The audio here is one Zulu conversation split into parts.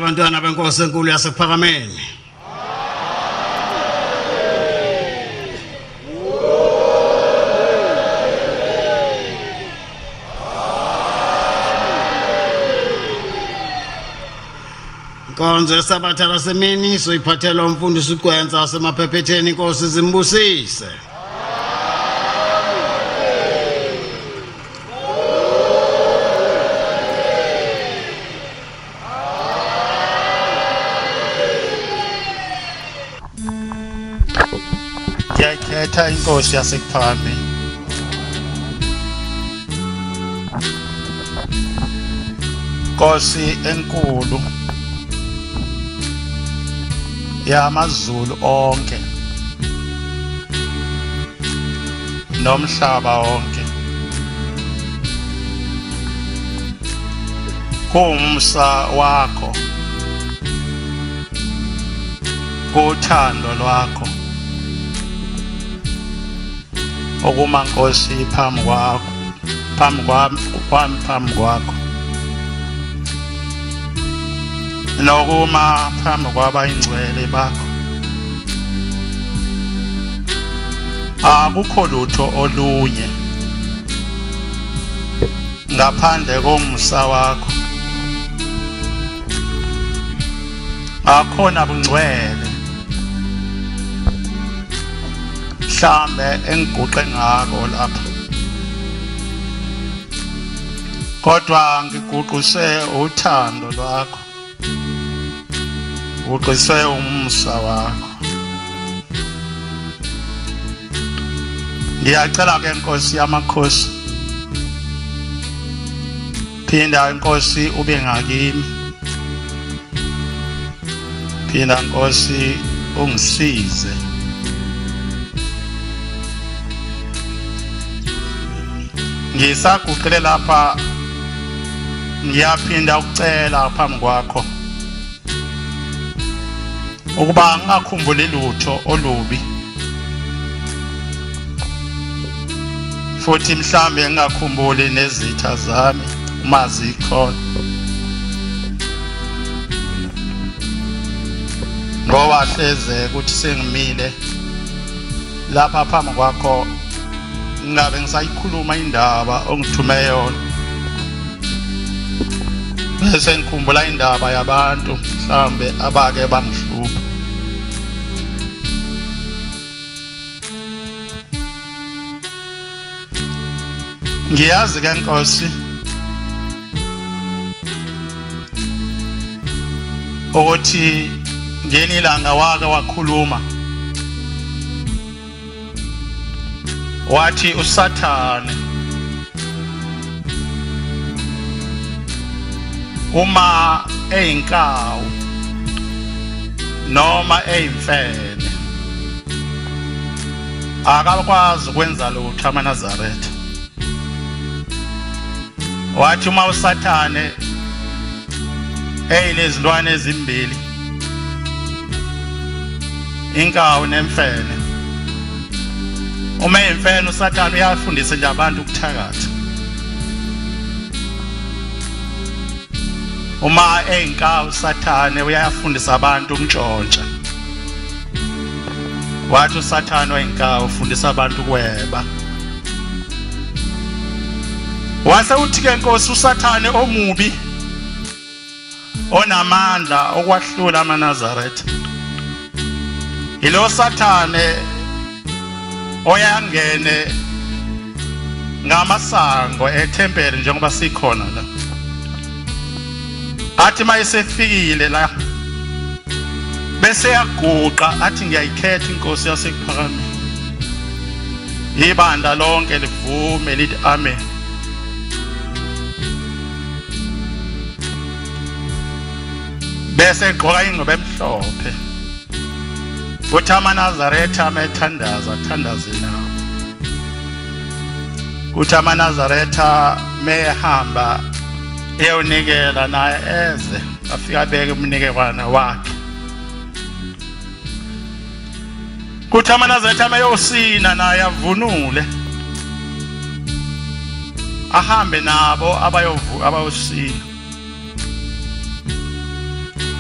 abantwana benkosi enkulu yasePhakameni. Inkonzo yesabatha lasemini soyiphathela umfundisi uGwenza wasemaphephetheni inkosi zimbusise. Ngiyakhetha inkosi yasePhakameni. Nkosi enkulu yamaZulu onke nomhlaba wonke, kumsa wakho, kuthando lwakho okuma Nkosi phambi kwakho nokuma phambi kwabayingcwele bakho. Akukho lutho olunye ngaphandle komsa wakho, akhona bungcwele mhlambe engiguqe ngako lapha, kodwa ngiguquse uthando lwakho, uqise umsa wakho. Ngiyacela ke Nkosi yamakhosi, phinda Nkosi ube ngakimi, phinda Nkosi ungisize. Ngisaguqile lapha, ngiyaphinda ukucela phambi kwakho ukuba ngingakhumbuli lutho olubi, futhi mhlambe ngingakhumbuli nezitha zami uma zikhona, ngoba hleze ukuthi sengimile lapha phambi kwakho ngabe ngisayikhuluma indaba ongithume yona, bese ngikhumbula indaba yabantu mhlambe abake bangihlupha. Ngiyazi ke Nkosi ukuthi ngenilanga wake wakhuluma wathi uSathane uma eyinkawu noma eyimfene akakwazi ukwenza lutho amaNazaretha. Wathi uma uSathane eyinezilwane ezimbili, inkawu nemfene, uma eyimfene uSathane uyafundisa nje abantu ukuthakatha, uma eyinkawu uSathane uyafundisa abantu ukuntshontsha. Wathi uSathane oyinkawu ufundisa abantu ukweba. Wase uthi ke Nkosi uSathane omubi onamandla okwahlula amaNazaretha, ilo Sathane oyangene ngamasango ethempeli njengoba sikhona la, athi mayesefikile la bese yaguqa athi ngiyayikhetha inkosi yasePhakameni, ibandla lonke livume lithi amen. Bese egqoka ingubo emhlophe, uthi amaNazaretha amethandaza thandaze nawo, uthi amaNazaretha mehamba eyonikela naye eze afika beke umnikelwana wakhe, kuthi amaNazaretha meyosina naye avunule ahambe nabo abayosina.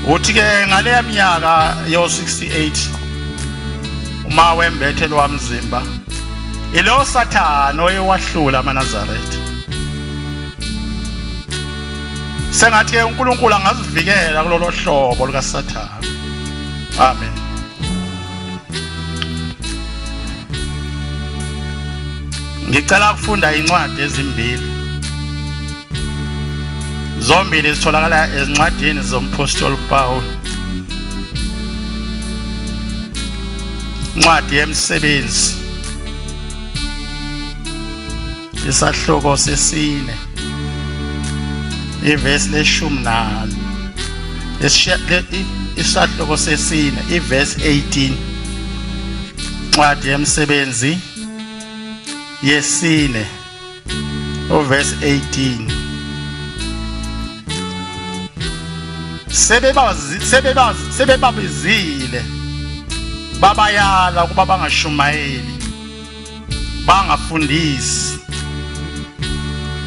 uthi ke ngale minyaka yo 68 uma wembethe lo wamzimba ilo Sathane oyewahlula amaNazaretha. Sengathi ke uNkulunkulu angazivikela kulolo hlobo lika Sathane. Amen. Ngicela ukufunda incwadi ezimbili. Zombili zitholakala ezincwadini zomphostoli Paul. Incwadi yemisebenzi. Isahloko sesine. Ivesi le-14. Isahloko sesine, ivesi 18. Incwadi yemisebenzi yesine, uvesi 18. Sebebabizile babayala ukuba bangashumayeli, bangafundisi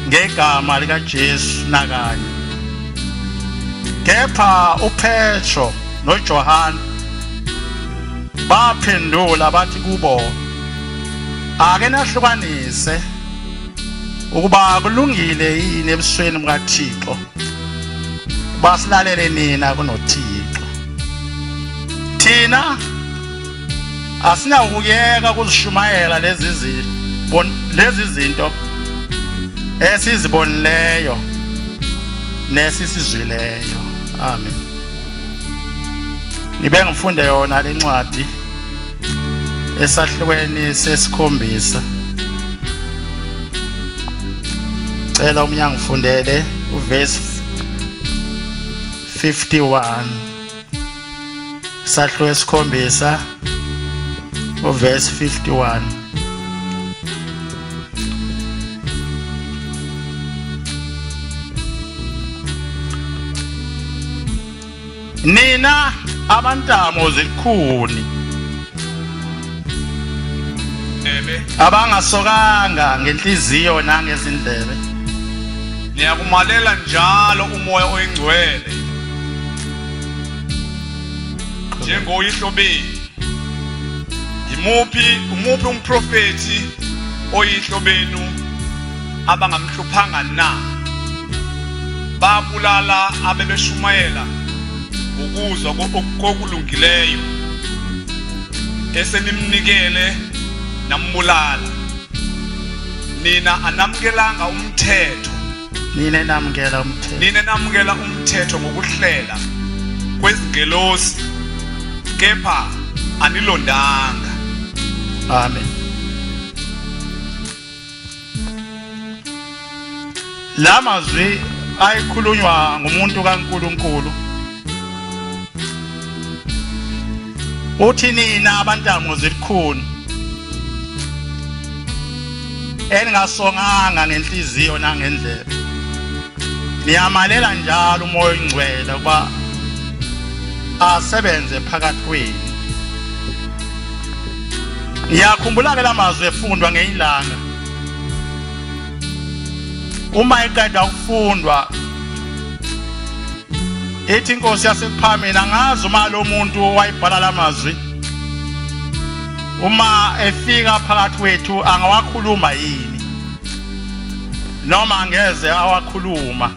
ngegama lika Jesu nakanye. Kepha uPetro noJohane baphendula bathi kubo, ake nahlukanise ukuba kulungile yini ebusweni bukaThixo basilalele nina kunoThixo. Thina asinawukuyeka ukuzishumayela lezi zinto esizibonileyo nesisizwileyo. Amen. Ngibe ngifunde yona le ncwadi esahlukweni sesikhombisa. Cela umnyango ngifundele uverse 51. Sahluko esikhombisa uverse 51. Nina abantamo zelikhuni abangasokanga ngenhliziyo nangezindlebe, niyakumalela njalo umoya oyingcwele njengoyihlobeni. Umuphi umprofeti oyihlobenu abangamhluphanga na? Babulala abebeshumayela ukuzwa kokulungileyo esenimnikele nambulala. Nina anamukelanga umthetho, nina namukela umthetho ngokuhlela kwezingelosi, kepha anilondanga. Amen. La mazwi ayikhulunywa ngumuntu kaNkulunkulu. Uthi nina abantamo zelikhuni eningasonganga ngenhliziyo nangendlebe, niyamalela njalo umoya oyingcwele ukuba asebenze phakathi kwenu. Ngiyakhumbula ke lamazwi efundwa ngeilanga. Uma eqeda ukufundwa ethi inkosi yasePhamela, ngazi uma lo muntu wayibhala lamazwi uma efika phakathi kwethu angawakhuluma yini noma angeze awakhuluma.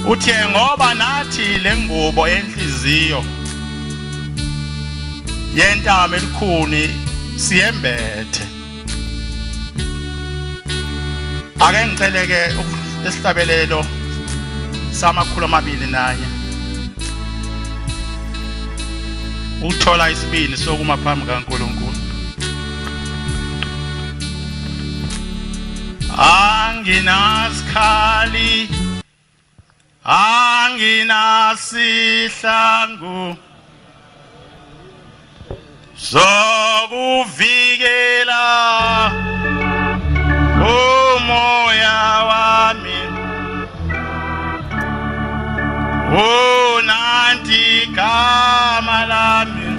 Uthi ngoba nathi lengubo yenhliziyo yentamo elikhuni siyembethe. Ake ngiceleke esihlabelelo samakhulu 2 uthola isibili sokuma phambi kaNkulunkulu. Anginasikhali, anginasihlangu zokuvikela umoya wami, nanti igama lami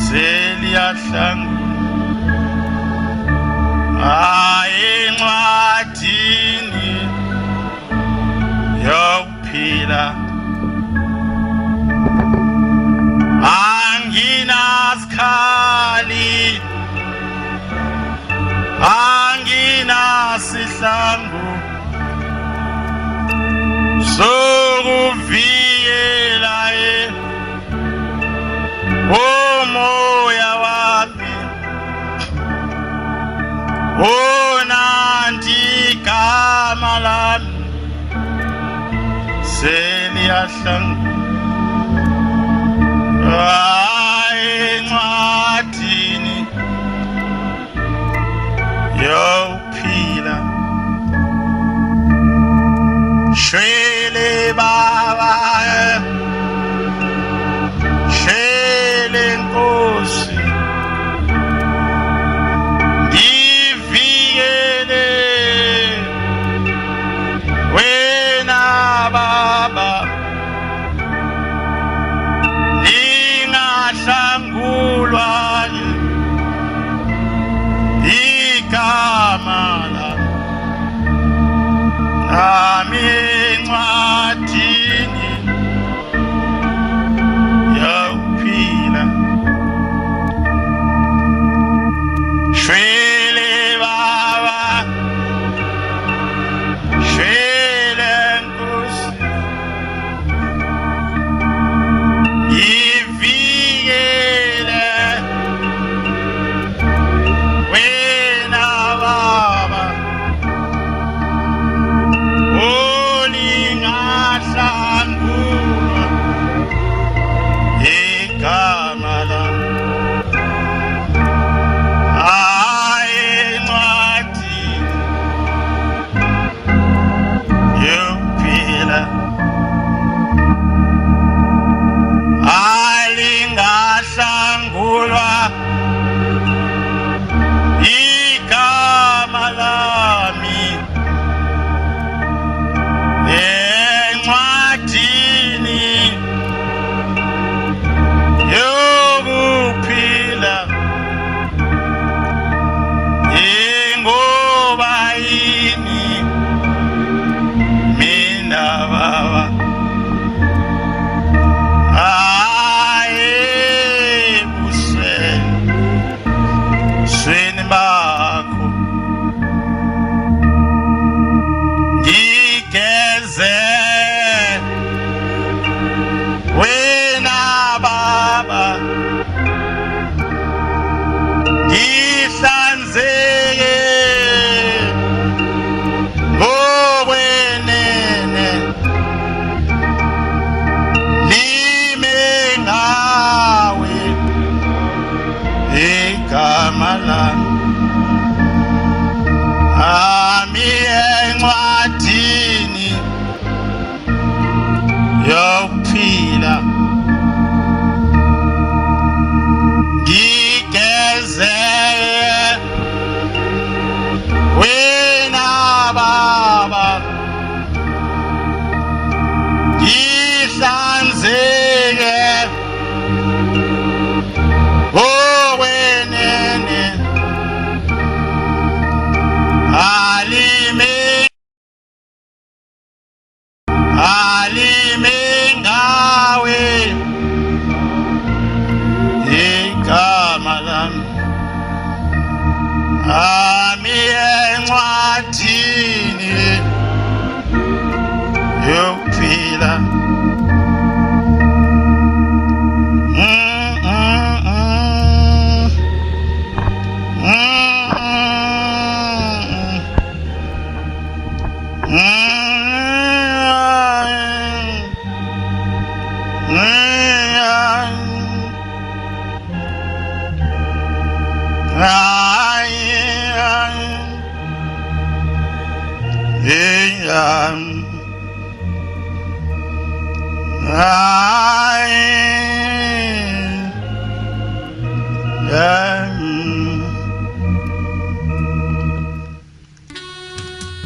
seliyahlangula encwadini yokuphila yokuphila anginasikhali anginasihlangu sokuvikela umoya wami onanti igama lami seliyahlangu encwadini yokuphila shwele baba shwele Nkosi ndivikele wena baba lingahlangulwa igama lami encwadini yokuphila shwele baba shwele Nkosi ivikele wena baba olingahlangulwa igama lami encwadini yokuphila alingahlangulwa igama lami encwadini yokuphila ingoba yini mina baba ebusweni bakho ngigeze wena baba ngihlanzeke ngokwenene lime ngawe igama lami ami encwadini yokuphila ngigeze wena baba ngihlanzeke ngokwenene alime ngawe igama lami ami encwadini yokuphila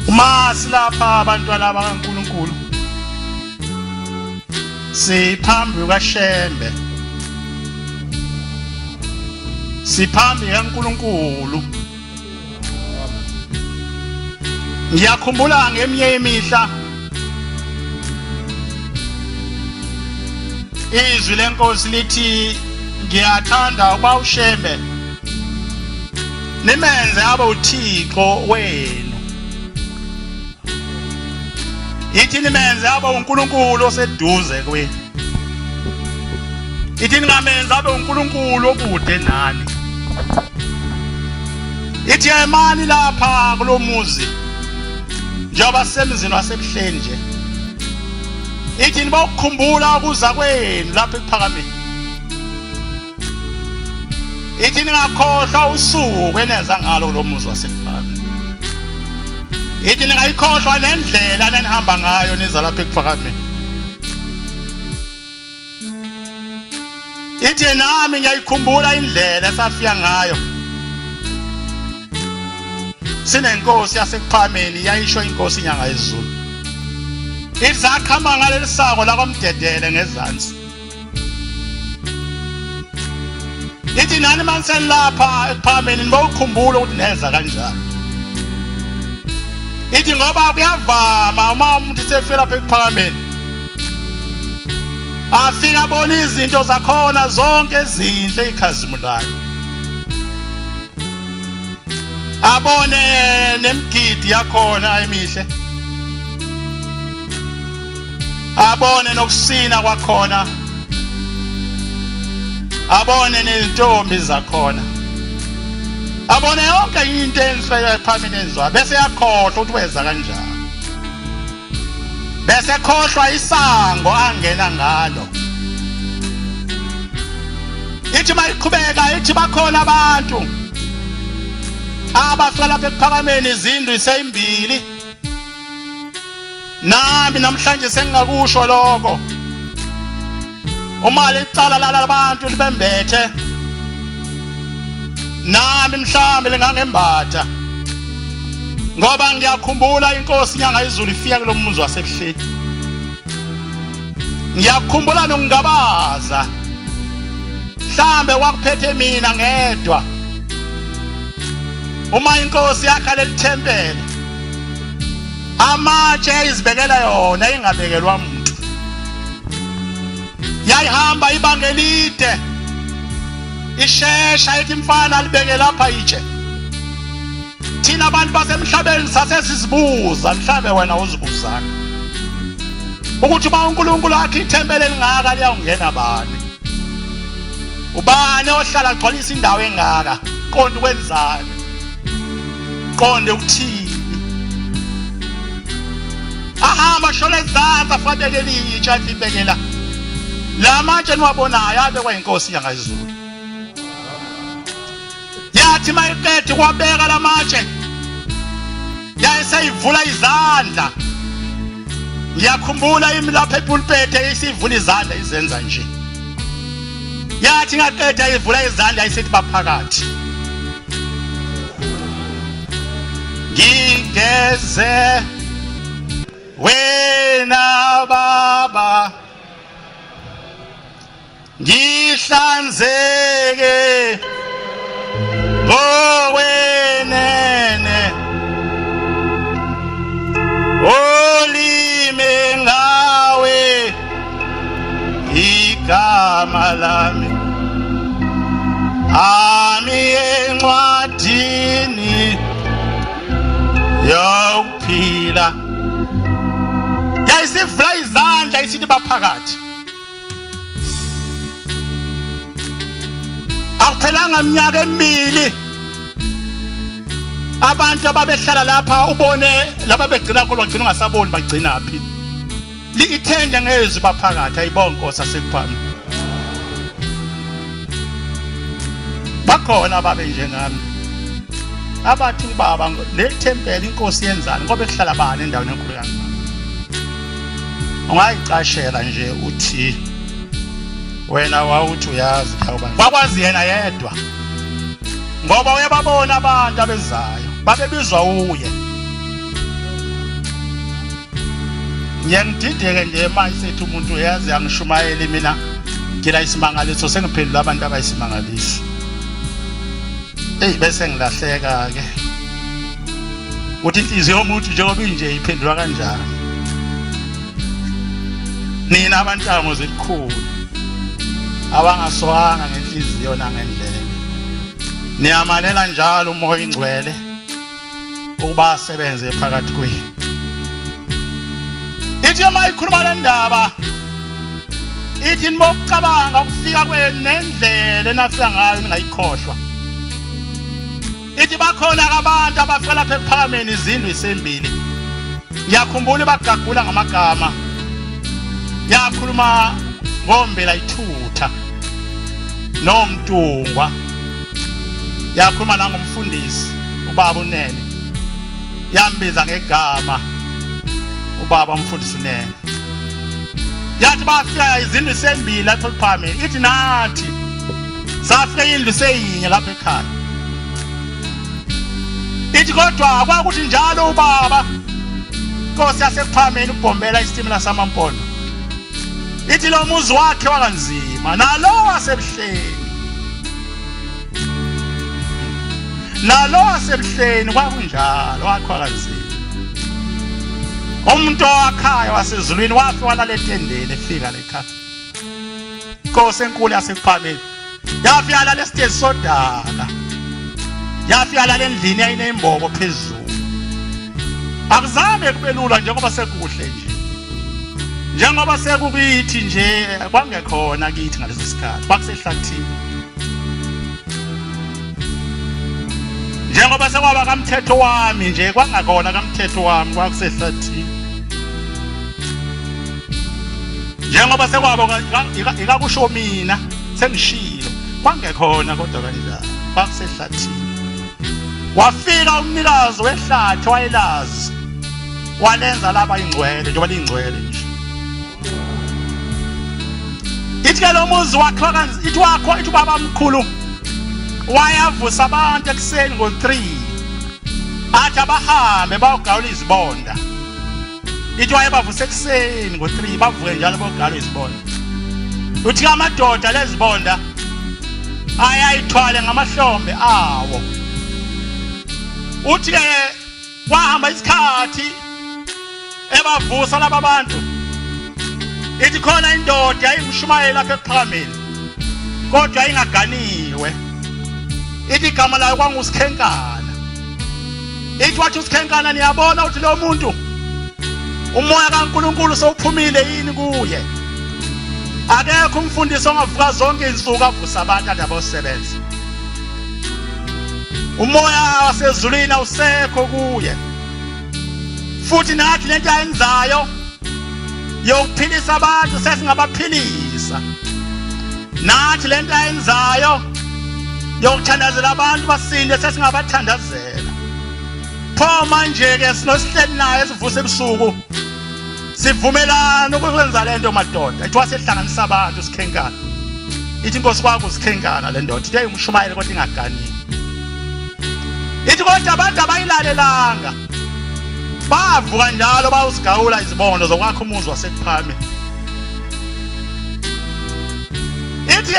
Uma silapha abantwana bakaNkulunkulu siphambi kaShembe, siphambi kaNkulunkulu. Ngiyakhumbula ngeminye imihla izwi lenkosi lithi ngiyathanda uba ushembe nimenze abe uThixo wenu. Ithi nimenze abe uNkulunkulu oseduze kwenu. Ithi ningamenze abe uNkulunkulu okude nani. Ithi ayimani lapha kulomuzi njengoba sisemzini wasebuhleni nje. Ithi niba ukukhumbula ukuza kwenu lapha ekuphakameni. Ithi ningakhohlwa usuku eneza ngalo kulomuzi wasekuphakameni. Ithi ningayikhohlwa nendlela nenihamba ngayo niza lapha ekuphakameni. Ithi nami ngiyayikhumbula indlela esafika ngayo. Sinenkosi yasekuphakameni yayisho inkosi inyanga yezulu. Ithi sakhamba ngaleli sako la kwaMdedele ngezansi. Ithi nani maniseni lapha ekuphakameni niba ukukhumbula ukuthi neza kanjani. Ithi ngoba kuyavama uma umuntu sefika lapha ekuphakameni afika abona izinto zakhona zonke ezinhle ezikhazimulayo. Abone nemgidi yakhona emihle. Abone nokusina kwakhona. Abone nezintombi zakhona. Abone yonke into enhle ephambili enziwa bese yakhohlwa ukuthi wenza kanjani. Bese khohlwa isango angena ngalo. Ithi mayiqhubeka ithi bakhona abantu abafika lapha ekuphakameni izindlu iseyimbili. Nami namhlanje sengingakusho lokho. Uma lecala lalabantu libembethe nami mhlambe lingangembatha ngoba ngiyakhumbula inkosi inyanga yezulu ifika kulomuzi wasebuhleni. Ngiyakhumbula nokungabaza mhlambe wakuphethe mina ngedwa uma inkosi yakha lelithempele amatshe izibekela yona ingabekelwa umuntu. Yayihamba ibanga elide ishesha ithi mfana libeke lapha itshe. Thina abantu basemhlabeni sasesizibuza mhlambe wena uzibuzana ukuthi ba uNkulunkulu akhe ithempele elingaka liyawungena bani. Ubani ohlala agcwalisa indawo engaka qonde ukwenzani qonde ukuthini. Ahamba shole ezantsi afabeke litshe athi ibekela la matshe niwabonayo abekwa inkosi inyanga yezulu. Yathi mayiqede kwabeka la matshe yayiseyivula izandla. Ngiyakhumbula lapha epulpete isivula izandla izenza nje. Yathi ngaqeda ivula izandla ayisithi baphakathi. Ngigeze wena baba ngihlanzeke ngowenene olime ngawe igama lami ami encwadini yokuphila. Yayisivula izandla isithi baphakathi. Akuphelanga iminyaka emibili abantu ababehlala lapha ubone laba begcina kodwa bagcina ungasaboni bagcina phi. Ithende ngezwi baphakathi ayibona inkosi asekuphambi. Bakhona ababe njengami abathi baba le thempeli inkosi yenzani ngoba ehlala bani endaweni enkulu kangaka. Ungayicashela nje uthi wena wawuthi uyazi wakwazi yena yedwa ngoba uyababona abantu abezayo babebizwa uye. Ngiyangidideke nje manje sethi umuntu uyazi angishumayeli mina ngila isimangaliso sengiphendula abantu abayisimangalisi. Bese ngilahleka ke uthi inhliziyo yomuntu njengoba inje iphendula kanjani. Nina abantamo zelikhulu abangaswanga ngenhliziyo nangendlela. Niyamanela njalo umoya ingcwele ukuba asebenze phakathi kwenu. Ithi uma ikhuluma le ndaba ithi nibokucabanga ukufika kwenu nendlela enafika ngayo ningayikhohlwa. Ithi bakhona abantu abafika lapha ePhakameni izindlu isembili. Ngiyakhumbula bagagula ngamagama. Yakhuluma ngombela ithutha nomntungwa. Yakhuluma nangomfundisi ubaba uNene. Yambiza ngegama ubaba umfundisi uNene. Yathi bafika izindlu isembili lapha ePhakameni. Ithi nathi safika indlu seyinye lapha ekhaya. Ithi kodwa kwakuthi njalo ubaba Nkosi yasePhakameni ubhombela isitimela samaMpondo. Ithi lo muzi wakhe wakanzima nalo wasebuhleni. Nalo wasebuhleni kwakunjalo wakhe wakanzima. Umuntu wakhaya wasezulwini wafe walala etendeni efika lekhaya. Nkosi enkulu yasePhakameni yafika la lesiteji sodaka. Yafika la endlini yayinembobo phezulu. Akuzange kubelula njengoba sekuhle nje. Njengoba sekukithi nje kwangekhona kithi ngaleso sikhathi. Kwakusehlathini. Njengoba sekwaba kaMthetho wami nje kwangakona kaMthetho wami kwakusehlathini. Njengoba sekwaba ikakusho mina sengishilo kwangekhona kodwa kanjalo kwakusehlathini. Wafika umnikazi wehlathi wayelazi walenza laba ingcwele njengoba lingcwele nje. Ithi ke lo muzi wakhe wakanzi ithi wakho ithi baba mkhulu wayavusa abantu ekseni ngo3 athi abahambe bayogawula izibonda. Ithi wayebavusa ekseni ngo3 bavuke njalo bayogawula izibonda. Uthi amadoda lezibonda ayayithwale ngamahlombe awo. Uthi ke kwahamba isikhathi ebavusa laba bantu. Ithi khona indoda yayimshumayela lapha ePhakameni kodwa ingaganiwe. Ithi igama layo kwanguSikhenkana. Ithi wathi uSikhenkana niyabona ukuthi lo muntu umoya kaNkuluNkulu sowuphumile yini kuye. Akekho umfundisi ongavuka zonke izinsuku avusa abantu abasebenza. Umoya wasezulwini awusekho kuye. Futhi nathi lento ayenzayo yokuphilisa abantu sesingabaphilisa. Nathi lento ayenzayo yokuthandazela abantu basinde sesingabathandazela. Pho manje ke sinosihleli naye sivuse ebusuku. Sivumelana ukwenza lento madoda. Ithi wasehlanganisa abantu uSikhenkana. Ithi Nkosi kwakho uSikhenkana le ndoda ithi ayimshumayele kodwa ingaganiwe. Ithi kodwa abantu abayilalelanga bavuka njalo bawusigawula izibondo zokwakha umuzi wasePhakameni. Ithi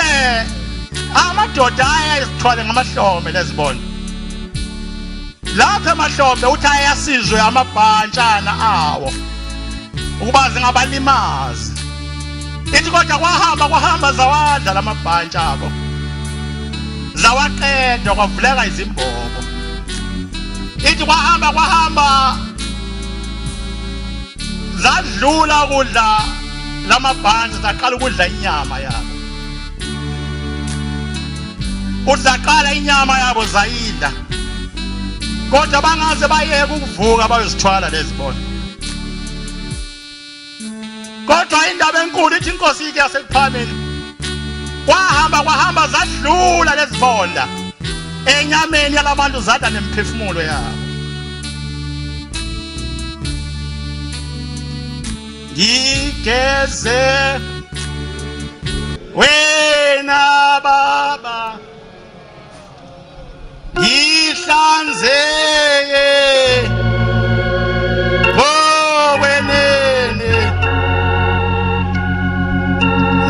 amadoda ayezithwale ngamahlombe lezibondo. Lapha emahlombe uthi ayasizwe amabhantshana awo ukuba zingabalimazi. Ithi kodwa kwahamba zawadla lamabhantshi abo. Zawaqeda kwavuleka izimbobo. Ithi kwahamba zadlula ukudla lamabhantshi zaqala ukudla inyama yabo. Uzaqala inyama yabo zayidla. Kodwa bangaze bayeke ukuvuka bayozithwala lezibondo. Kodwa indaba enkulu ithi Inkosi ike yasePhakameni kwahamba zadlula lezibonda enyameni yalabantu zada nemphefumulo yabo. Ngigeze wena baba ngihlanzeke bowenene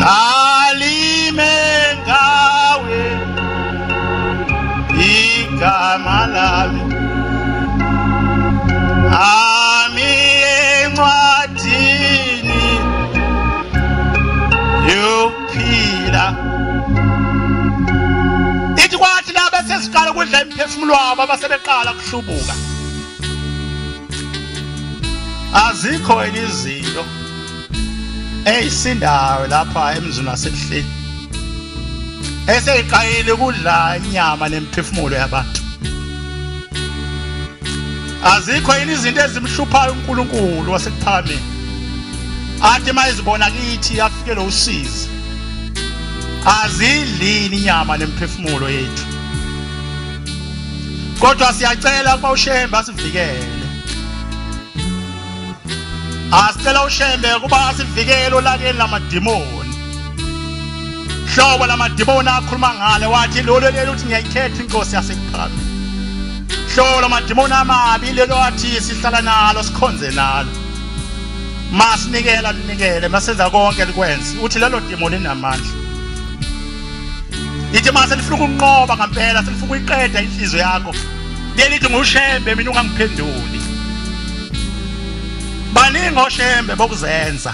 alime ngawe igama lami ami encwadini besiqala ukudla imiphefumulo wabo abasebeqala kuhlubuka. Azikho izinto eyisindayo lapha emzini wasebuhleni eseyiqayile ukudla inyama nemiphefumulo yabantu. Azikho izinto ezimhluphayo uNkulunkulu wasekuphakameni athi mayizibona kithi afikele usizi. Azidlini inyama nemiphefumulo yethu, kodwa siyacela kwa uShembe asivikele. Asicela uShembe kuba asivikele olakeni lamadimoni. Hlobo lamadimoni akhuluma ngale wathi lolo lelo uthi ngiyayikhetha inkosi yasekuphakameni. Hlobo lamadimoni amabi lelo wathi sihlala nalo sikhonze nalo. Masinikela linikele masenza konke likwenze. Uthi lelo dimoni linamandla. Ithi mase lifuna ukunqoba ngempela selifuna uyiqeda inhliziyo yakho. Lelithi nguShembe mina ungangiphenduli. Baningi oShembe bokuzenza.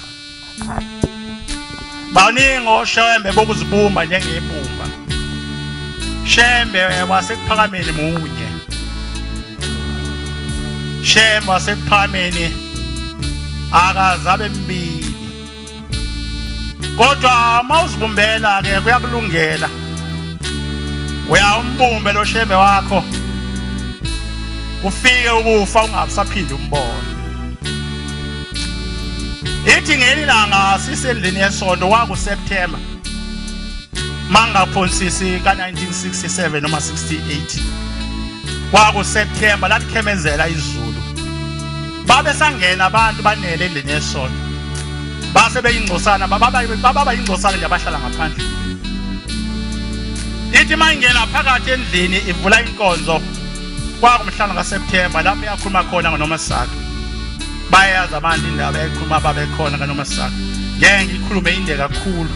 Baningi oShembe bokuzibumba njengebumba. Shembe wasekuphakameni munye. Shembe wasekuphakameni akazabe mbili. Kodwa mawuzibumbela ke kuyakulungela. Uyambumbe lo Shembe wakho. Ufike ukufa ungasaphindi umbone. Ithi ngelilanga sisendlini yesonto waku September mangaphonsisi ka 1967 noma 68 waku September lathi khemezela izulu. Babe sangena abantu banele endlini yesonto. Base beyingcosana baba ingcosana nje abahlala ngaphandle. Ithi mangena phakathi endlini ivula inkonzo kwakumhlanga kaSeptember lapho yakhuluma khona ngoNomasaka. Bayazi abantu indaba ekhuluma babe khona kaNomasaka. Ngeke ngikhulume inde kakhulu.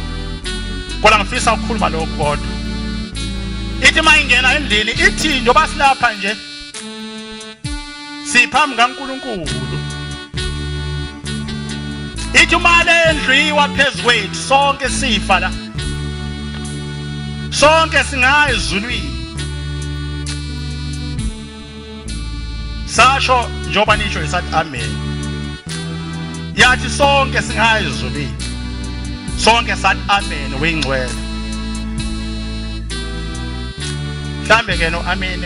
Kodwa ngifisa ukukhuluma lokho kodwa. Ithi mangena endlini ithi njoba silapha nje siphambi kaNkulunkulu. Ithi umale endliwa phezwethu sonke sifa la. Sonke singayi ezulwini. Sasho njoba nisho isathi amen. Yathi sonke singayi ezulwini. Sonke sathi amen wengcwele. Mhlambe ke no amen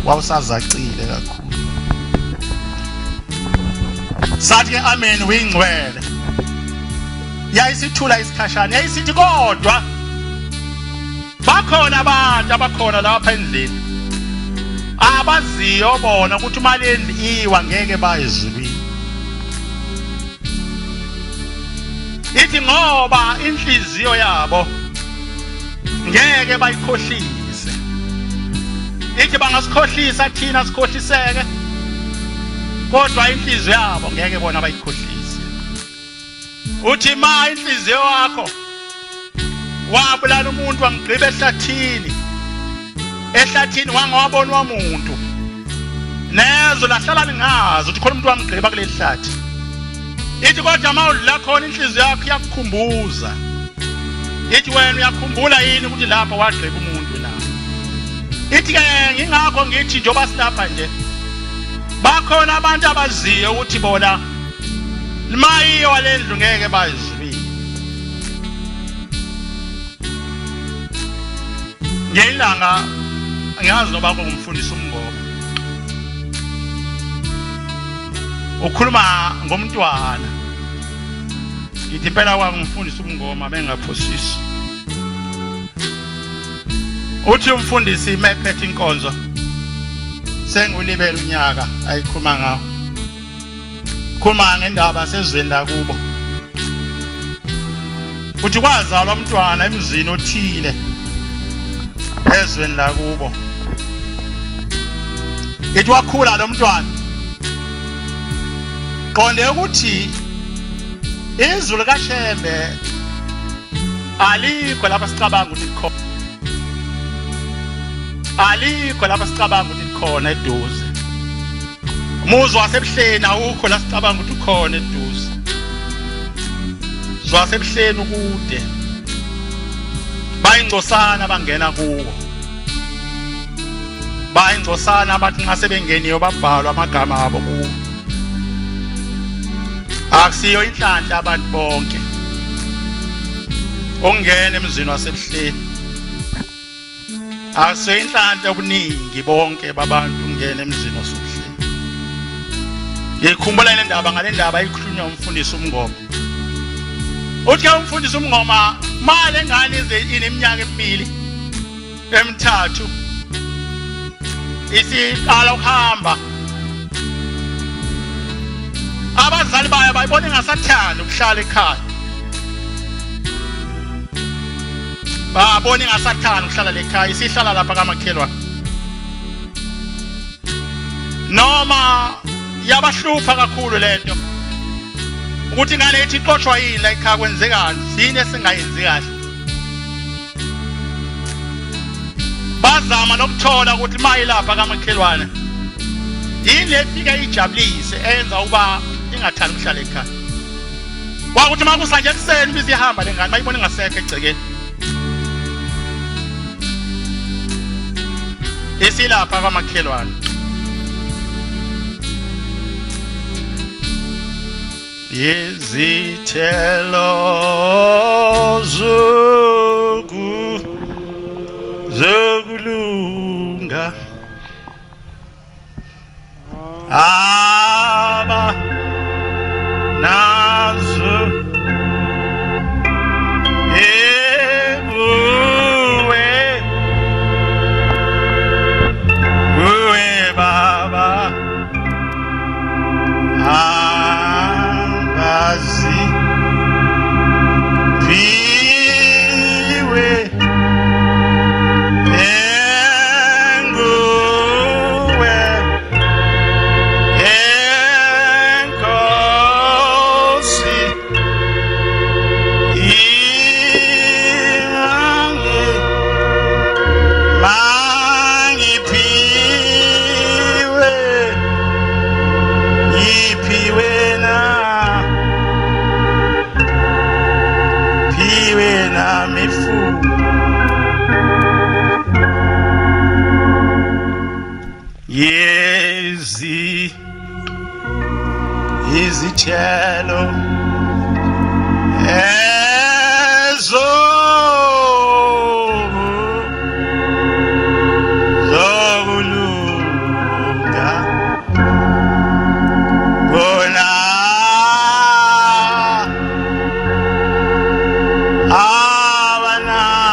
wawusazacile kakhulu. Sathi ke amen wengcwele. Yayisithula isikhashana yayisithi kodwa bakhona abantu abakhona lapha endlini abaziyo bona ukuthi imali iwa ngeke bayizulwini. Ithi ngoba inhliziyo yabo ngeke bayikhohlise. Ithi bangasikhohlisa thina sikhohliseke, kodwa inhliziyo yabo ngeke bona bayikhohlise. Uthi ma inhliziyo yakho wabulala umuntu wamgqiba ehlathini. Ehlathini wangawabona umuntu. Nezo lahlala lingazi ukuthi khona umuntu wamgqiba kule hlathi. Ithi kodwa mawudla khona inhliziyo yakho iyakukhumbuza. Ithi wena uyakhumbula yini ukuthi lapha wagqiba umuntu la. Ithi ke ngingakho ngithi njoba silapha nje bakhona abantu abaziyo ukuthi bona limayi walendlu ngeke bayizwile. Ngelanga ngiyazi noba ngumfundisi umngoma. Ukhuluma ngomntwana. Ngithi phela kwangumfundisi umngoma bengaphosisi. Uthi umfundisi mephethe inkonzo sengulibela unyaka ayikhuluma ngawo. Khuluma ngendaba sezweni la kubo. Uthi kwazalwa umntwana emzini othile ezweni la kubo. Ithi wakhula lo mntwana. Qonde ukuthi izulu kaShembe alikho lapha sicabanga ukuthi likhona. Alikho lapha sicabanga ukuthi likhona eduze. Muzo wasebuhleni awukho la sicabanga ukuthi ukhona eduze. Zwasebuhleni ukude. bayingcosana bangena kuwo, bayingcosana bathi nxa sebengeniyo babhalwa amagama abo kuwo. Akusiyo inhlanhla abantu bonke ongena emzini wasebuhleni, akusiyo inhlanhla obuningi bonke babantu ungena emzini wasebuhleni. Ngikhumbula le ndaba, ngale ndaba ikhulunywa umfundisi uMngoma. Uthi umfundisi uMngoma manje ngane ineminyaka emibili emithathu isiqala ukuhamba, abazali bayo bayibona ingasathanda ukuhlala ekhaya, babona ingasathanda ukuhlala ekhaya, isihlala lapha kamakhelwane. Noma yabahlupha kakhulu lento ukuthi ngane ethi ixoshwa yini la ekhaya kwenzekani, sine singayenzi kahle. Bazama nokuthola ukuthi maye lapha kamakhelwane yini lefika ijabulise enza uba ingathanda ukuhlala ekhaya. Kwakuthi makusanje ekuseni bizi ihamba lengane bayibona ingasekho egcekeni, esilapha kamakhelwane. Yezithelo zokulunga aba nazo uwe baba ambazi piwe enguwe enkosi imange mangipiwe ipiwe na piwe na mifu izithelo zokulunga bona abanazo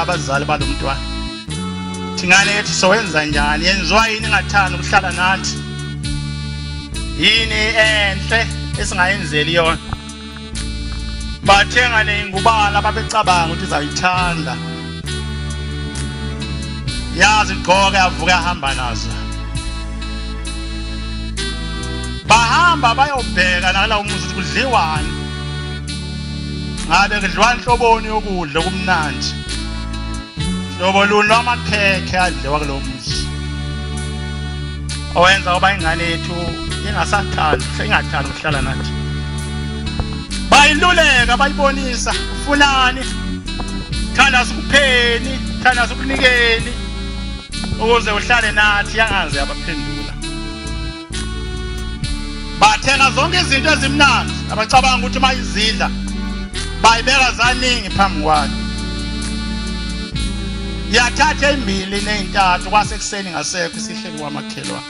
abazali balomntwana. Thingane ethi sowenza njani, yenziwa yini ngathanda ukuhlala nathi, yini enhle esingayenzeli yona. Bathenga nengubala babecabanga ukuthi izayithanda, yazi igqoke yavuka yahamba nazo. Bahamba bayobheka nala umuzi ukuthi kudliwani, ngabe kudliwa inhloboni yokudla okumnandi, hlobo luni lwamakhekhe adliwa kulo muzi owenza uba ingane yethu ingathanda ukuhlala nathi. Bayiluleka bayibonisa ufunani, thanda sikupheni, thanda sikunikeni ukuze uhlale nathi, yangaze yabaphendula. Bathenga zonke izinto ezimnandi abacabanga ukuthi mayizidla bayibeka zaningi phambi kwakhe. yathatha embili nentathu kwasekuseni ngasekho isihleli kwamakhelwane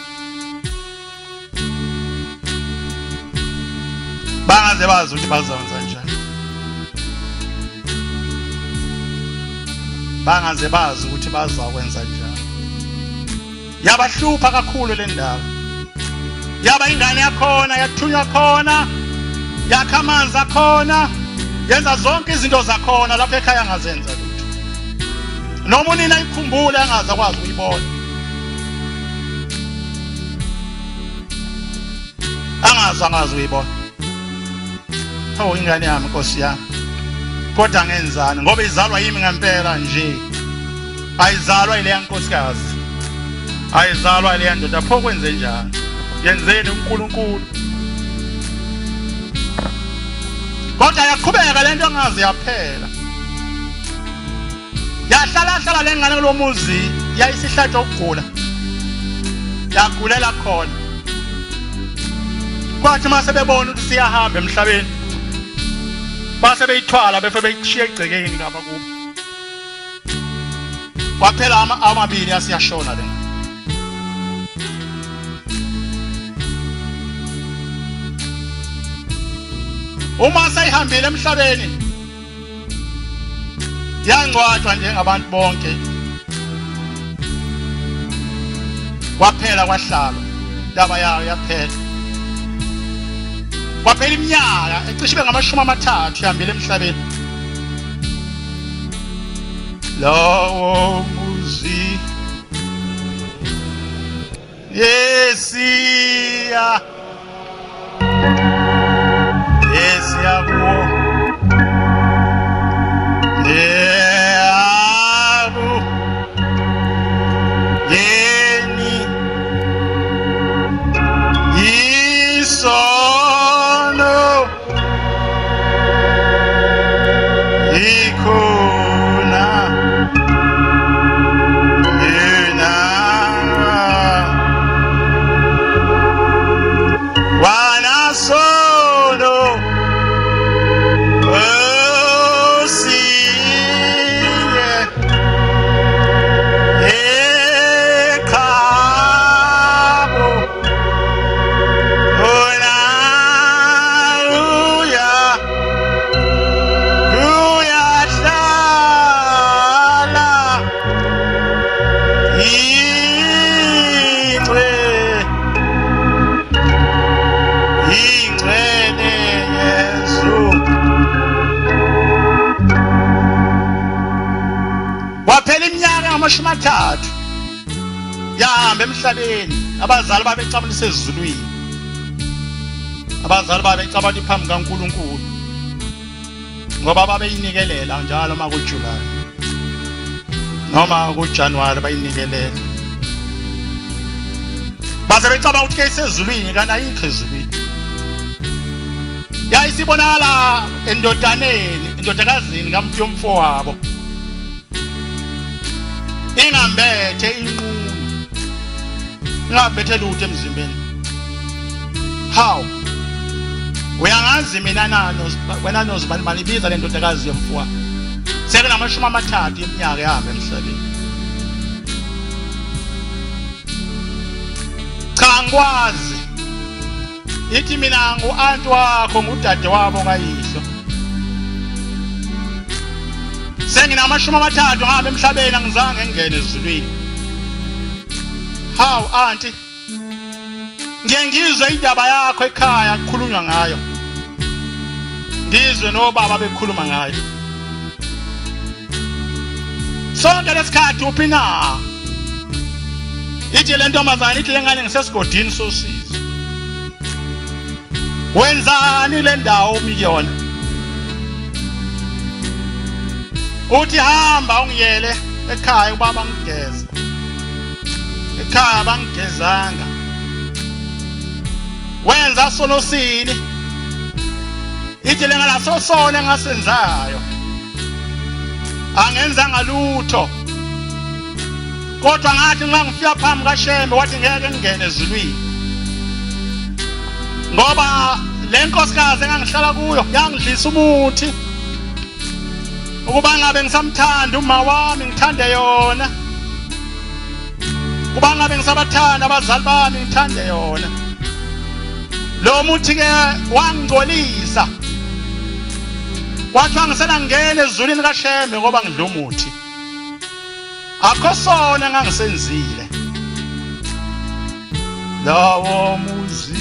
bangaze bazi ukuthi bazakwenza njani bangaze bazi ukuthi bazakwenza njani yabahlupha kakhulu le ndaba yaba ingane yakhona yathunywa khona yakha amanzi akhona yenza zonke izinto zakhona lapha ekhaya angazenza lutho noma unina ikhumbule angaze akwazi ukuyibona angazi uyibona hawu ingane yami Nkosi yami kodwa ngenzani ngoba izalwa yimi ngempela nje ayizalwa ile yankosikazi ayizalwa ile ndoda pho kwenze njani yenzeni uNkulunkulu kodwa yaqhubeka lento angazi yaphela yahlala lengane kulomuzi yayisihlatha ukugula yagulela khona kwathi mase bebona ukuthi siyahamba emhlabeni base beyithwala befe beyishiya egcekeni lapha kubo kwaphela amabili asiyashona lena uma sayihambile emhlabeni yangcwatshwa njengabantu bonke kwaphela kwahlalo ndaba yayo yaphela kwaphela iminyaka ecishe ngama-30 ihambile emhlabeni lowo muzi yesiya kuwo nearu yeni isono ikuna yena wanasono ama-30 yahamba emhlabeni abazali babecabulisa ezulwini abazali babecabula phambi kaNkulunkulu ngoba babeyinikelela njalo makuJulayi noma kuJanuwari bayinikelela base becabanga ukuthi ke isezulwini kana ayikho ezulwini yayisibonakala endodakazini kamuntu yomfowabo ingambethe inqunu ingambethe lutho emzimbeni how uyangazi mina nano wena nozibani malibiza le ndodakazi yomfowabo seke nama-30 eminyaka yahamba emhlabeni cha ngikwazi ithi mina ngu-anti wakho ngudade wabo kayihlo senginama-30 ngihamba emhlabeni angizange ngingene ezulwini hawu anti ngike ngizwe indaba yakho ekhaya kukhulunywa ngayo ngizwe nobaba bekhuluma ngayo sonke lesikhathi uphi na ithi le ntombazane ithi le ngane ngisesigodini sosizo wenzani le ndawo umiyona uthi hamba ungiyele ekhaya ubaba ngigeza ekhaya bangigezanga wenza sonosini ithi lengala sosona ngasenzayo angenzanga lutho kodwa ngathi nxa ngifika phambi kaShembe wathi ngeke ngingene ezulwini ngoba le nkosikazi engangihlala kuyo yangidlisa umuthi ukuba ngabe ngisamthanda uma wami ngithande yona, kuba ngabe ngisabathanda abazali bami ngithande yona. Lo muthi ke wangcolisa, kwathiwa ngisela ngene ezulwini kaShembe ngoba ngidla umuthi. Akho sona ngangisenzile lawo muzi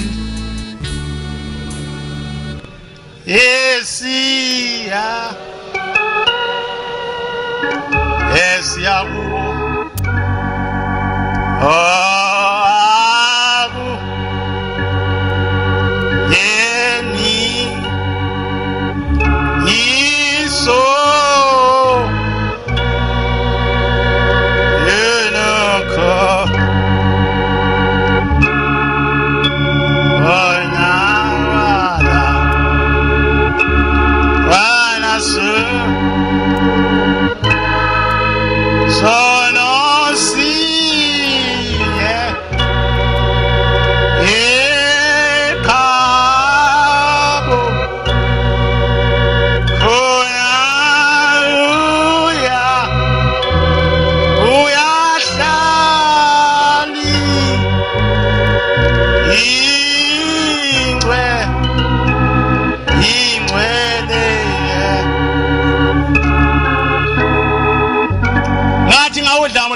esiya kuwo aku yeni iso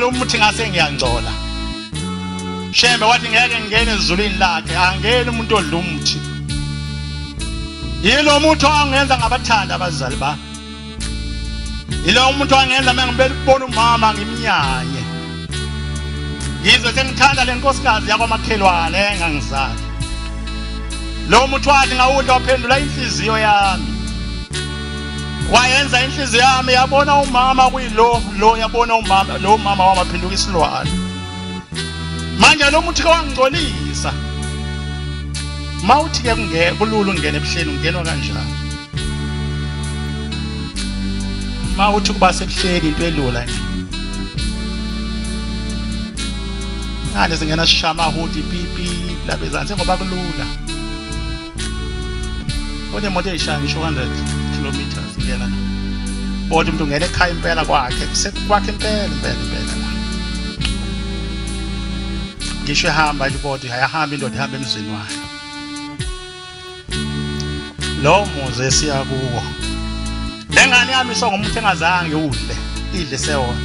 umuthi ngase ngiyangcola. Shembe wathi ngeke ngene ezulwini lakhe, angene umuntu odla umuthi. Yilo umuntu wangenza ngabathanda abazali ba. Yilo umuntu wangenza mengibona umama ngimnyanye. Yize sengithanda lenkosikazi yakwamakhelwane engangizali. Lo muntu wathi ngawudla waphendula inhliziyo yami. Wayenza inhliziyo yami yabona umama kuyilo yabona umama lo mama wamaphenduka isilwane. Manje lo muthi kwangcolisa. Mawuthi ke kulula ungena ebuhleni ungenwa kanjani? Mawuthi kuba sebuhleni into elula nje. Ngale singena sishama hudi pipi labezansi ngoba kulula. Kodwa imoto eyishaya ngisho 100 kilometers ngena. Kodwa umuntu ungena ekhaya impela kwakhe, kwakhe impela la. Ngisho ehamba nje kodwa ayahamba indoda ihamba emzini wayo. Lo muzi esiya kuwo. Lengane yami songomuntu engazange udle, idle sewona.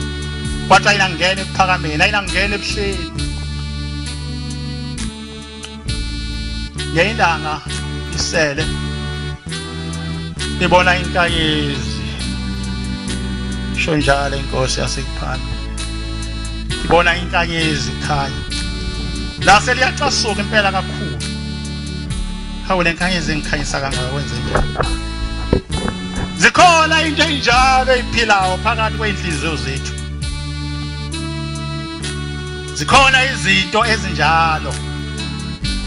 Kwathi ayina ngene ekuphakameni, ayina ngene ebuhleni. Yayindanga isele. Ibona inkanyezi. Sho njalo inkosi yasekuphana. Ibona inkanyezi khaya. La seliyacasuka impela kakhulu. Hawu lenkanyezi engikhanyisa kangaka kwenze njani? Zikhona into enjalo eziphilayo phakathi kweinhliziyo zethu. Zikhona izinto ezinjalo.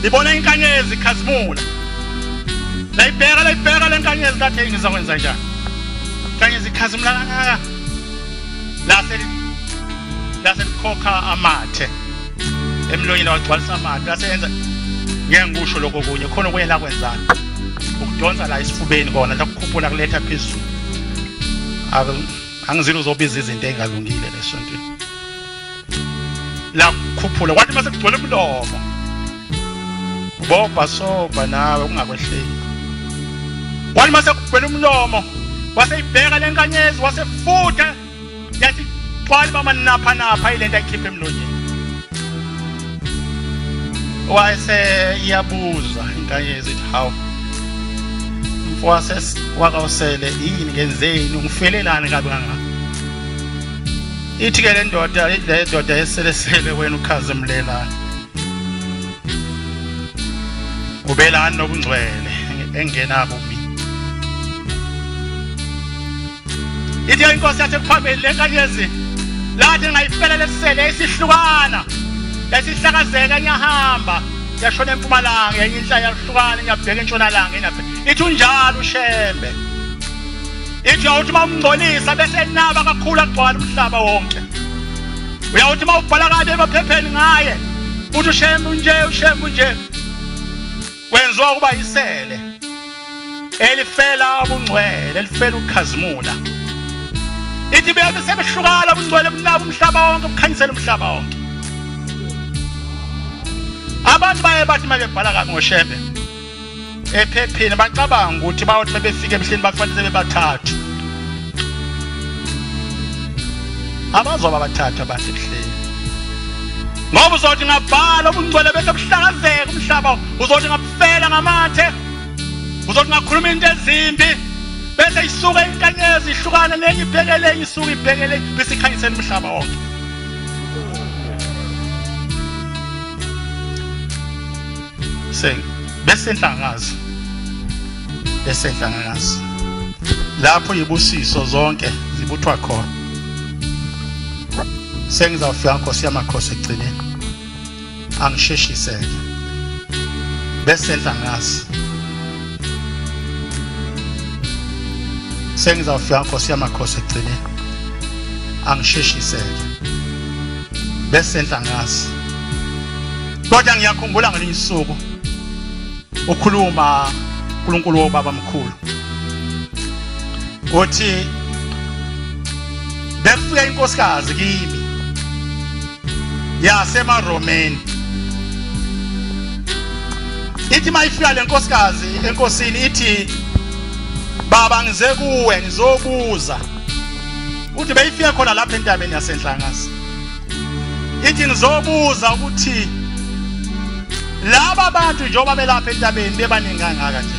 Ibona inkanyezi ikhazimula. Layibheka lenkanyezi kathi ngizakwenza njani? Inkanyezi ikhazimula kangaka. La selikhokha amathe. Emlonyeni wagcwalisa amathe. La senza ngeke ngisho lokho kunye khona kuyela kwenzana. Ukudonsa la isifubeni kona lakukhuphula kuletha phezulu. Angizilo uzobiza izinto engalungile lesontweni. La kukhuphula kwathi mase kugcwele umlomo. Ubopha soba nawe ungakwehleki. Kwathi mase kugcwele umlomo, waseyibheka lenkanyezi wasefutha yathi xwali bama napha ilento ayikhipha emlonyeni. Wayese iyabuza inkanyezi ithi hawu mfowase wakawusele yini ngenzeni ungifelelani kabi kangaka? Ithi ke le ndoda eselesele wena ukhazimlelana. Ubelani nobungcwele engenabo mina. Ithi inkosi yasephambili lenkanyezi lathi ngayifela lesele esihlukana. Yasihlakazeka nyahamba yashona empumalanga yayinhla yahlukana nyabheka entshonalanga inapha. Ithi unjalo uShembe. Ithi awuthi mawungcolisa bese naba kakhulu agcwala umhlaba wonke. Uyawuthi mawubhala kabe emaphepheni ngaye. Uthi uShembe unje. Wenziwa kuba isele. Elifela ubungcwele, elifela ukukhazimula. ithi bebe sebehlukala ubungcwele bunabo umhlaba wonke bukhanyisela umhlaba wonke. Abantu baye bathi mabebhala ngoShembe ephepheni bacabanga ukuthi bawothi mabefika ebuhleni bakufanele bebathathu. Abazoba bathathu abantu ebuhleni. Ngoba uzothi ngabhala ubungcwele bese buhlakazeka umhlaba uzothi ngabufela ngamathe. Uzothi ngakhuluma into ezimbi bese isuka inkanyezi ihlukana nenye ibhekele isuka ibhekele bese ikhanyisela umhlaba wonke. Bese enhlangakazi lapho ibusiso zonke zibuthwa khona. Sengizawufika Nkosi yamakhosi egcineni angisheshiseke. Bese enhlangakazi sengizawufika Nkosi yamakhosi egcineni angisheshiseke. Bese enhlangakazi kodwa ngiyakhumbula ngelinye isuku ukhuluma uNkulunkulu wobaba mkhulu uthi befika inkosikazi kimi yaseMaromeni ithi mayifika le nkosikazi enkosini ithi baba ngize kuwe ngizobuza uthi beyifika khona lapha entabeni yasenhlangasi ithi ngizobuza ukuthi laba bantu njengoba belapha entabeni bebaningi kangaka nje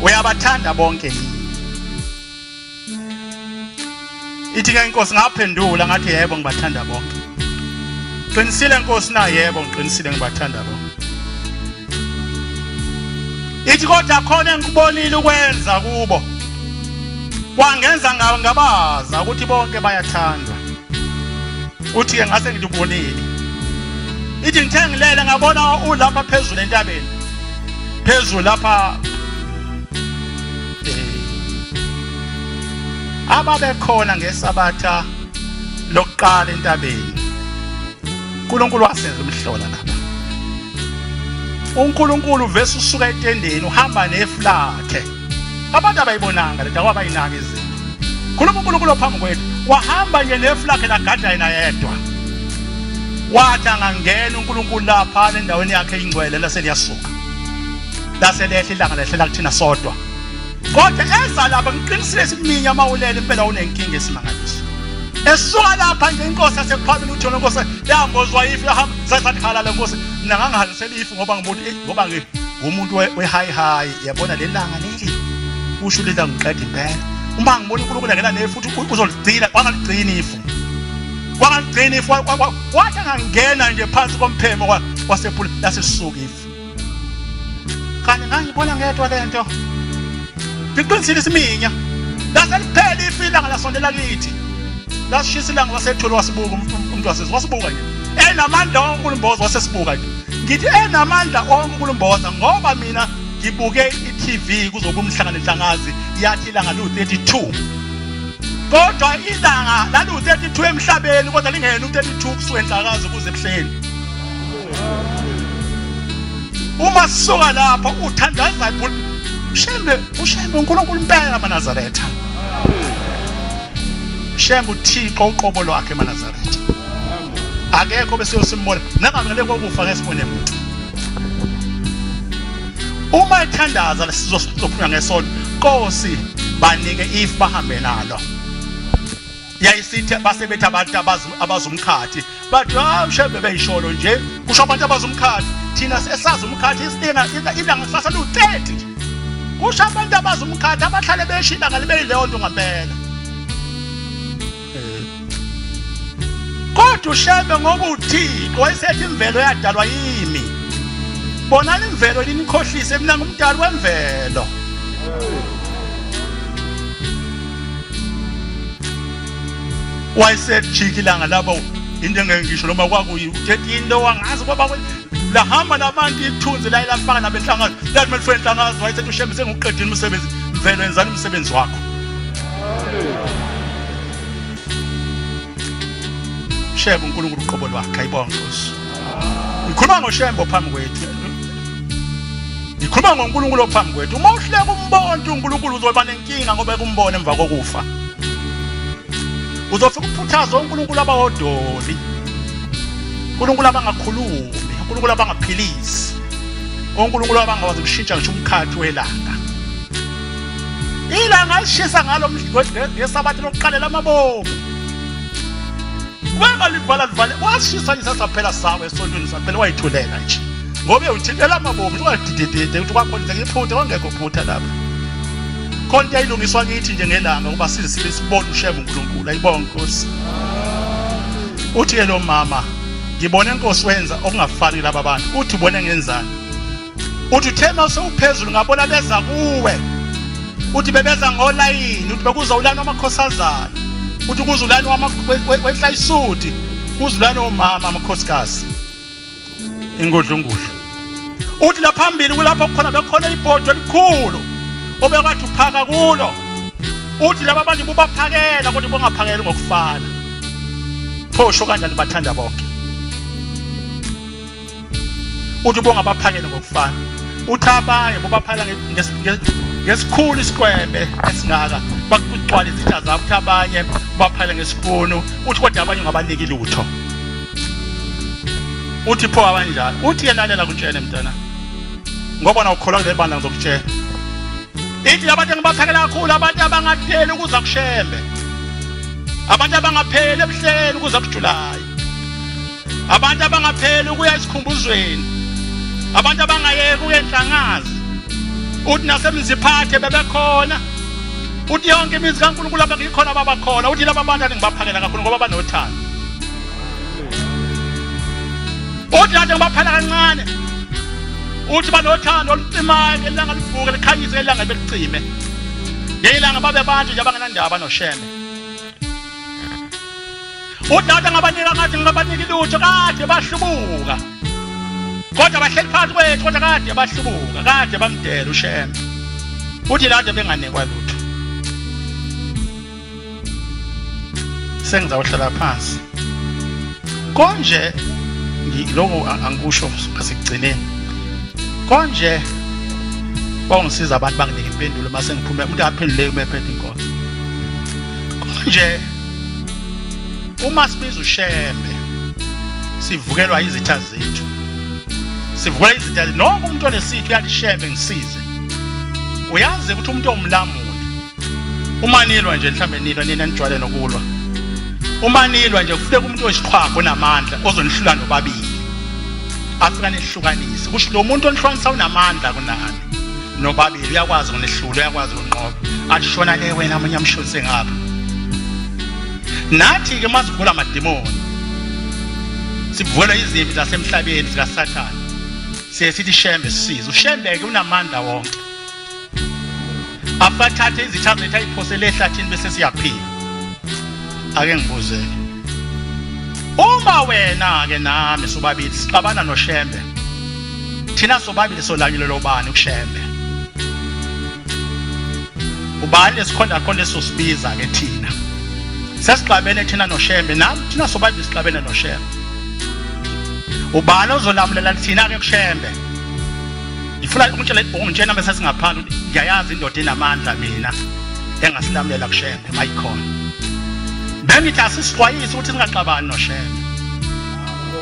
uyabathanda bonke yini? Ithi ke inkosi ngaphendula ngathi yebo ngibathanda bonke. Qinisile Nkosi na? Yebo ngiqinisile ngibathanda bonke. Ithi kodwa khona engikubonile ukwenza kubo kwangenza ngabaza ukuthi bonke bayathandwa. Uthi ke ngase ngidubonile ithi ngithe ngilele ngabona ulapha phezulu entabeni phezulu lapha ababekhona ngesabatha lokuqala entabeni uNkulunkulu wasenza umhlola lapha. uNkulunkulu vese usuka etendeni uhamba neflakhe abantu abayibonanga lento abayinaka izinto. Khuluma uNkulunkulu ophambi kwethu wahamba nje neflakhe lagada yena yedwa. Wathi angangena uNkulunkulu lapha endaweni yakhe ingcwele laseliyasuka laselehla ilanga lehlela kuthina sodwa. Kodwa eza lapha ngiqinisile isiminya mawulele impela unenkinga esimangaliso. Esuka lapha nje inkosi yasephambili uthi wena Nkosi yambozwa ifu yahamba sasakhala le Nkosi mina ngangihalisela ifu ngoba ngibuthi ngoba ngumuntu we-high yabona lelanga leli usho lelanga ngiqeda impela. Uma ngibona uNkulunkulu ngena nefu futhi uzoligcina wangaligcina ifu. Wangaligcina ifu wathi angangena nje phansi komphemo wasephula lasisuka ifu. Kanti ngangibona ngedwa lento. Ngiqinisile isiminya laseliphela ifu ilanga lasondela kithi. Lashisa ilanga wasethola wasibuka umuntu wasibuka nje. Enamandla oNkulunkulu wasesibuka nje. Ngithi enamandla oNkulunkulu ngoba mina ngibuke iTV kuzoba umhlangano enhlangazi yathi ilanga lu-32. Kodwa ilanga lalu-32 emhlabeni kodwa lingena u-32 kusuka enhlakazi kuze ebuhleni. Uma sisuka lapha uthandaza Shembe uNkulunkulu impela eManazaretha. Shembe uThixo uqobo lwakhe eManazaretha. Akekho bese usimbona nangamele kokufa ngesibone umuntu. Uma ethandaza sizophuma ngesonto Nkosi banike ifu bahambe nalo. Yayisithi basebethi abantu abazumkhathi bathi Shembe beyisholo nje kusho abantu abazumkhathi thina sesazi umkhathi ilanga kusasa lu-30. Kusho abantu abazumkhathi abahlale beshila ngale leyo nto ngempela. Kodwa uShembe ngoba uThixo wayesethi imvelo yadalwa yimi. Bonani imvelo linikhohlise mina ngumdali wemvelo. Wayesethi jika ilanga labo into engengisho noma kwakuyi uthethi into wangazi ngoba lahamba nabantu ithunzi la ilafaka nabenhlangano lathi mfowethu enhlangano wayesethi uShembe senguqedile umsebenzi imvelo yenzani umsebenzi wakho. Shembe uNkulunkulu uqobo lwakhe ayibonga Nkosi. Ngikhuluma ngoShembe ophambi kwethu. Ngikhuluma ngoNkulunkulu ophambi kwethu. Uma uhleka umbona uNkulunkulu uzoba nenkinga ngoba ekumbona emva kokufa. uzofika uphuthaza uNkulunkulu abawodoli, uNkulunkulu abangakhulumi, uNkulunkulu abangaphilisi, uNkulunkulu abangakwazi ukushintsha ngisho umkhathi welanga. Ilanga lishisa ngalo ngesabatha lokuqalela amabomu. Wangalivala washisa isaphela sawe esontweni saphela wayithulela nje. Ngobe uthintela amabomu wadididide ukuthi kwakhona ngiphuthe kwangekho phutha lapha. Konke ayilungiswa kithi nje ngelanga kuba sizibe sibona ushebe uNkulunkulu. Ayibonge Nkosi. Uthi ke lo mama, ngibone Nkosi wenza okungafani laba bantu. Uthi ubone ngenzani? Uthi uthema sewuphezulu ngabona beza kuwe. Uthi bebeza ngolayini, uthi bekuza ulana wamakhosazana. Uthi kuzulani wehla isuti, kuzulani omama amakhosikazi. Ingodlungudlu. Uthi la phambili kulapho khona bekhona ibhodo elikhulu. Obekwathi uphaka kulo. Uthi laba bantu bubaphakela kodwa bongaphakeli ngokufana. Phosho kanjani bathanda bonke. Uthi bongabaphakela ngokufana. Uthi abanye bobaphakela ngesikhulu isikwembe esingaka bakucwala izitha zabo. Uthi abanye baphakela ngesipunu. Uthi kodwa abanye ngabaniki lutho. Uthi pho abanjani. Uthi yelalela kutshene mntana. Ngoba na ukholwa kule banda ngizokutshela. Ithi abantu engibaphakela kakhulu abantu abangatheli ukuza kushembe. Abantu abangapheli ebuhleni ukuza kuJulayi. Abantu abangapheli ukuya esikhumbuzweni. Abantu abangayeki ukuya enhlangazi. Uthi nasemziphathe bebekhona. Uthi yonke imizi kaNkulunkulu abakhona babakhona. Uthi laba bantu engibaphakela kakhulu ngoba banothando. Uthi lade ngibaphela kancane. Uthi banothando olucimayo ngelanga livuke likhanyise ngelanga belicime. Ngelanga babe abantu nje abangenandaba noshembe. Uthi lade ngabanika ngathi ngabaniki lutho kade bahlubuka. Kodwa bahleli phansi kwethu kodwa kade bahlubuka, kade bamdela ushembe. Uthi lade benganikwa lutho. Sengizawuhlala phansi. Konje ngiloko angikusho asikugcineni. Konje bangisiza abantu banginike impendulo mase ngiphume umuntu aphendule umephethe inkosi. Konje uma sibiza ushembe sivukelwa izitha zethu. Sivukela izitha noma umuntu onesithu uyalishembe ngisize. Uyazi ukuthi umuntu omlamuli umanilwa nje mhlambe nilwa nina nijwale nokulwa. Umanilwa nje kufuneka umuntu osiqhwaqo onamandla ozonihlula nobabili. Afika nehlukanise. Kusho lo muntu onihlukanisa unamandla kunani. Nobabili uyakwazi ukunehlula, uyakwazi ukunqoba. Athi shona le wena amunye amshonise ngapha. Nathi ke masivula amademoni. Sivula izimpi zasemhlabeni zikaSathane. Sithi shembe sisize. Ushembe ke unamandla wonke. Afathathe izitha zethu ayiphosele ehlathini bese siyaphila. Ake ngibuzeke. Uma wena ke nami sobabili sixabana noshembe. Thina sobabili solanyilo lobani ukushembe. Ubani esikhonda khona esosibiza ke thina. Sesixabene thina noshembe nami thina sobabili sixabene noshembe. Ubani ozolamulela thina ke kushembe. Ngifuna ukutshela bese singaphandle ukuthi ngiyayazi indoda enamandla mina engasilamulela kushembe mayikhona. Bengithi asisixwayise ukuthi singaxabani noshembe.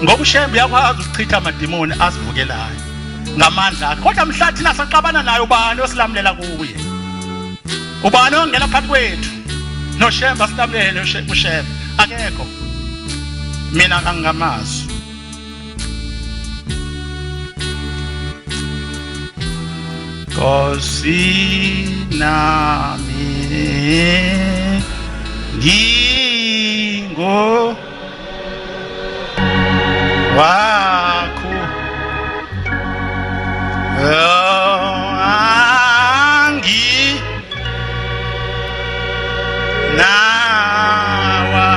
Ngoba ushembe uyakwazi ukuchitha amademoni asivukelayo ngamandla akhe. Kodwa mhla thina saxabana naye ubani osilamulela kuye? Ubani ongena phakathi kwethu noshembe asilamulele ushembe? Akekho. Mina angingamazi. Nkosi nami ngingo wakho angi nawa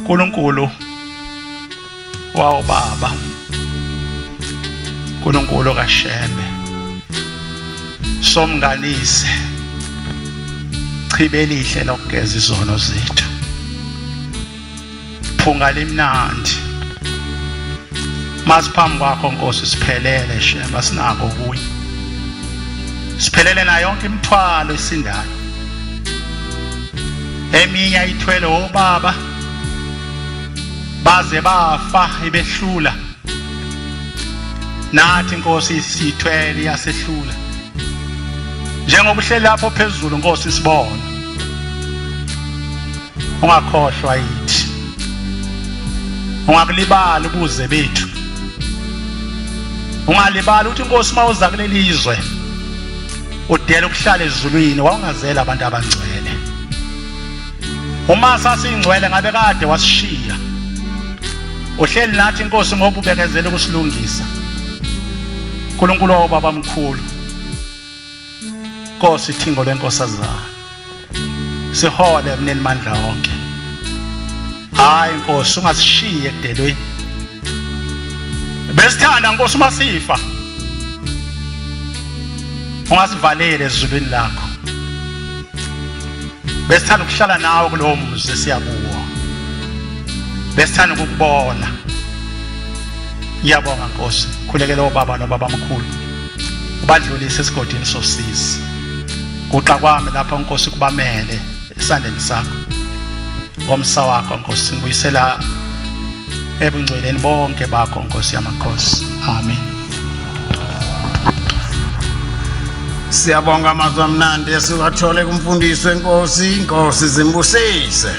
uNkulunkulu wawubaba, uNkulunkulu kaShembe, somnganise, chibe elihle lokugeza izono zethu, phunga limnandi, masiphambi kwakho Nkosi siphelele Shembe, asinako kuye, siphelele na yonke imithwalo esindayo, eminye ayithwele obaba baze bafa ibehlula, nathi Nkosi sithwele yasehlula, njengoba uhleli lapho phezulu Nkosi sibona, ungakhohlwa yithi, ungakulibala ubuze bethu, ungalibala ukuthi Nkosi mawuza kuleli izwe udela ukuhlala ezulwini wawungazela abantu abangcwele, uma sasingcwele ngabe kade wasishiya, uhleli nathi Nkosi ngoba ubekezela ukusilungisa. uNkulunkulu wababa mkhulu, Nkosi ithingo lenkosazana, sihole mneni mandla wonke, hayi Nkosi ungasishiye ekudelweni, besithanda Nkosi uma sifa ungasivalele ezulwini lakho, besithanda ukuhlala nawe kulowo muzi siyakuwo, besithanda ukukubona. Ngiyabonga Nkosi, khulekela obaba nobaba mkhulu, ubadlulise esigodini sosizi, kuxa kwami lapha Nkosi kubamele esandleni sakho, ngomsa wakho Nkosi, ngibuyisela ebungcweleni bonke bakho Nkosi yamakhosi, amen. Siyabonga amazwi amnandi esiwathole kumfundisi wenkosi, Inkosi zimbusise.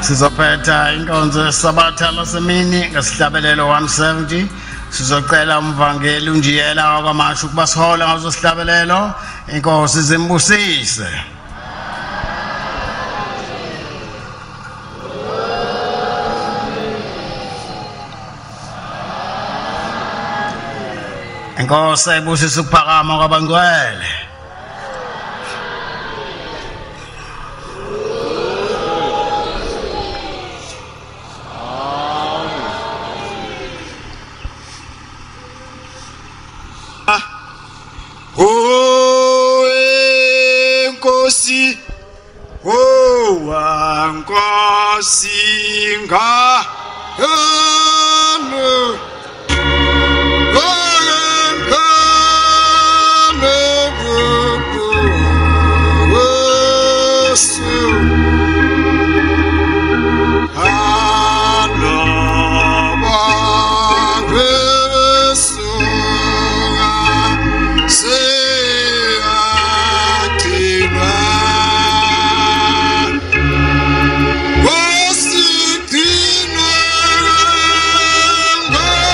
Sizophetha inkonzo yesabatha lasemini ngesihlabelelo 170. Sizocela umvangeli uNjiyela wakwaMashu ukuba sihola ngazo sihlabelelo. Inkosi zimbusise. Inkosi ayibusise ukuphakama kwabangcwele. Nkosi, Nkosi nga Go!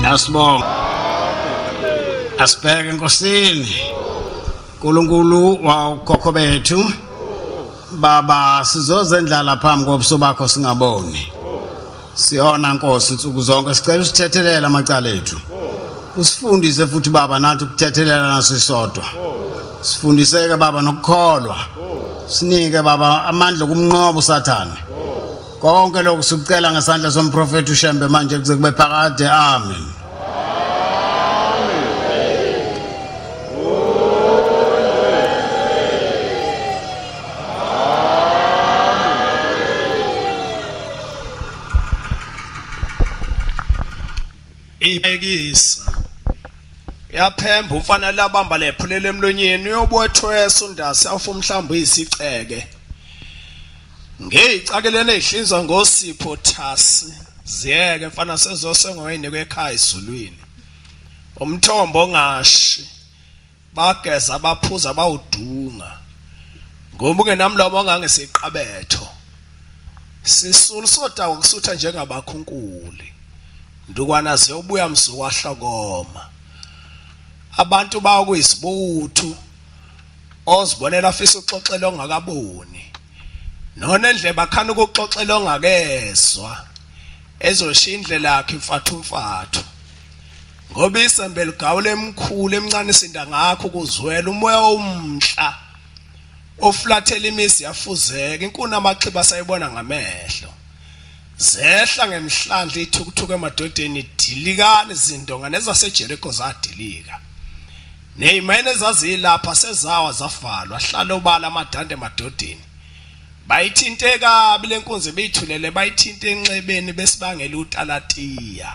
Asibonga. Asibheke enkosini. Nkulunkulu wawukhokho bethu. Baba sizozendlala phambi kobuso bakho singaboni. Siyona Nkosi insuku zonke sicela usithethelela amacala ethu. Usifundise futhi baba nathi ukuthethelela naso sisodwa. Sifundiseke baba nokukholwa. Sinike baba amandla kumnqobo uSathane. Konke lokhu sikucela ngesandla somprofeti uShembe manje kuze kube phakade. Amen. Ibekisa yaphemba umfana labamba lephulela emlonyeni uyobwethwesa undasi afu mhlamba isiceke ngeyicakelene ehlinzwa ngosipho thasi ziyeke mfana sezosengoyini kwekhaya izulwini umthombo ongashi bageza baphuza bawudunga ngoba ungenamlomo ongangeseqabetho sisulu soda ukusutha njengabakhunkuli ndukwana ziyobuya msuku ahlokoma abantu bakuyisibuthu ozibonela afisa uxoxela ongakaboni nona endlebe akhana ukuxoxela ongakezwa ezoshiya indlela yakhe mfathu ngoba isembe ligawule emkhulu emncane isinda ngakho kuzwela umoya omhla oflathela imizi yafuzeka inkuna amaxiba sayibona ngamehlo zehla ngemhlandla ithukuthuke emadodeni dilikane izindonga nezaseJericho zadilika neyimene zazilapha sezawa zafalwa hlala obala amadande emadodeni bayithinte kabi lenkunzi beyithulele bayithinte enxebeni besibangela uTalatiya